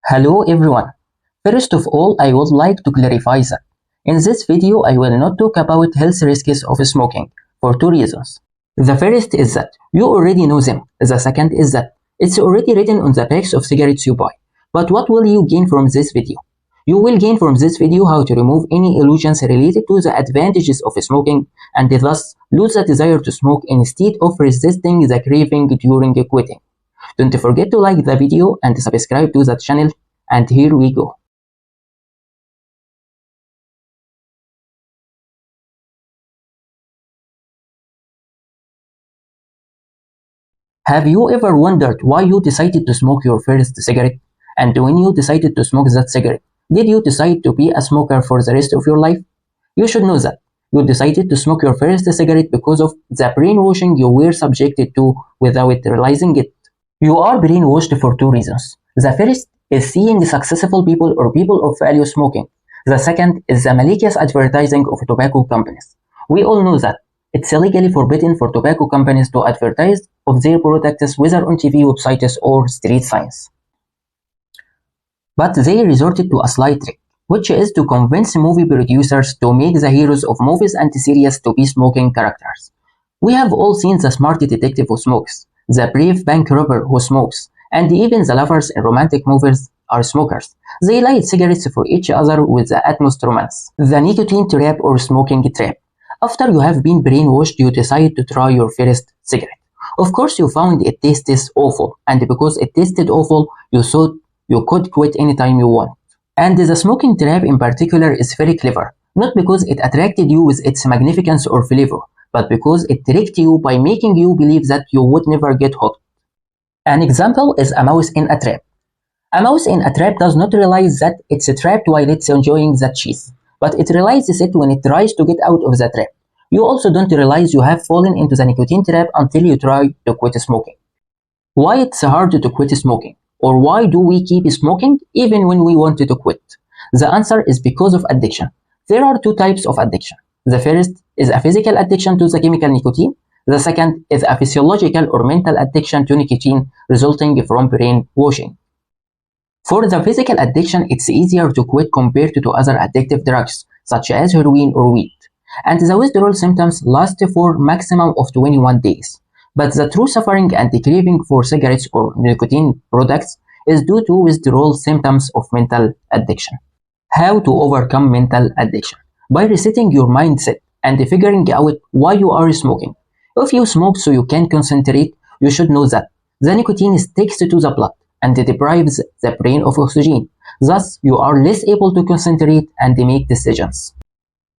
Hello everyone. First of all, I would like to clarify that in this video I will not talk about health risks of smoking for two reasons. The first is that you already know them. The second is that it's already written on the packs of cigarettes you buy. But what will you gain from this video? You will gain from this video how to remove any illusions related to the advantages of smoking and thus lose the desire to smoke instead of resisting the craving during quitting. Don't forget to like the video and subscribe to the channel, and here we go. Have you ever wondered why you decided to smoke your first cigarette? And when you decided to smoke that cigarette, did you decide to be a smoker for the rest of your life? You should know that you decided to smoke your first cigarette because of the brainwashing you were subjected to without realizing it. You are brainwashed for two reasons. The first is seeing successful people or people of value smoking. The second is the malicious advertising of tobacco companies. We all know that it's legally forbidden for tobacco companies to advertise of their products whether on TV websites or street signs. But they resorted to a sly trick, which is to convince movie producers to make the heroes of movies and series to be smoking characters. We have all seen the smart detective who smokes, the brave bank robber who smokes, and even the lovers in romantic movies are smokers. They light cigarettes for each other with the utmost romance. The nicotine trap or smoking trap. After you have been brainwashed, you decide to try your first cigarette. Of course, you found it tastes awful, and because it tasted awful, you thought you could quit anytime you want. And the smoking trap in particular is very clever, not because it attracted you with its magnificence or flavor, but because it tricked you by making you believe that you would never get hooked. An example is a mouse in a trap. A mouse in a trap does not realize that it's trapped while it's enjoying the cheese, but it realizes it when it tries to get out of the trap. You also don't realize you have fallen into the nicotine trap until you try to quit smoking. Why it's hard to quit smoking? Or why do we keep smoking even when we want to quit? The answer is because of addiction. There are two types of addiction. The first is a physical addiction to the chemical nicotine. The second is a physiological or mental addiction to nicotine resulting from brainwashing. For the physical addiction, it's easier to quit compared to other addictive drugs, such as heroin or weed. And the withdrawal symptoms last for maximum of 21 days. But the true suffering and the craving for cigarettes or nicotine products is due to withdrawal symptoms of mental addiction. How to overcome mental addiction? By resetting your mindset and figuring out why you are smoking. If you smoke so you can concentrate, you should know that the nicotine sticks to the blood and deprives the brain of oxygen. Thus, you are less able to concentrate and make decisions.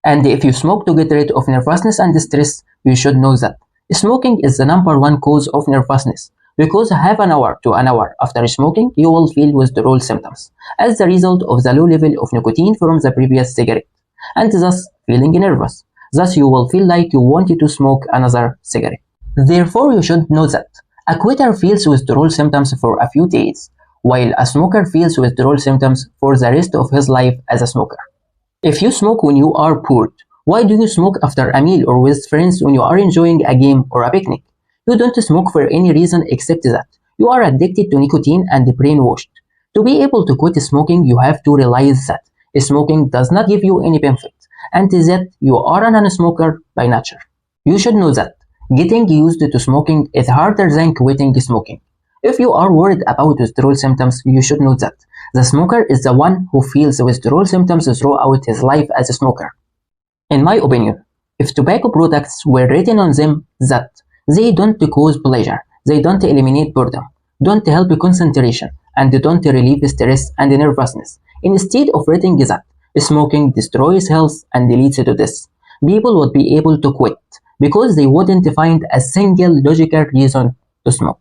And if you smoke to get rid of nervousness and stress, you should know that smoking is the #1 cause of nervousness, because half an hour to an hour after smoking, you will feel withdrawal symptoms as the result of the low level of nicotine from the previous cigarette, and thus feeling nervous. Thus, you will feel like you wanted to smoke another cigarette. Therefore, you should know that a quitter feels withdrawal symptoms for a few days, while a smoker feels withdrawal symptoms for the rest of his life as a smoker. If you smoke when you are bored, why do you smoke after a meal or with friends when you are enjoying a game or a picnic? You don't smoke for any reason except that you are addicted to nicotine and brainwashed. To be able to quit smoking, you have to realize that smoking does not give you any benefit, and that you are a non-smoker by nature. You should know that getting used to smoking is harder than quitting smoking. If you are worried about withdrawal symptoms, you should know that the smoker is the one who feels withdrawal symptoms throughout his life as a smoker. In my opinion, if tobacco products were written on them that they don't cause pleasure, they don't eliminate boredom, don't help concentration, and don't relieve stress and nervousness, instead of writing that smoking destroys health and leads to death, people would be able to quit because they wouldn't find a single logical reason to smoke.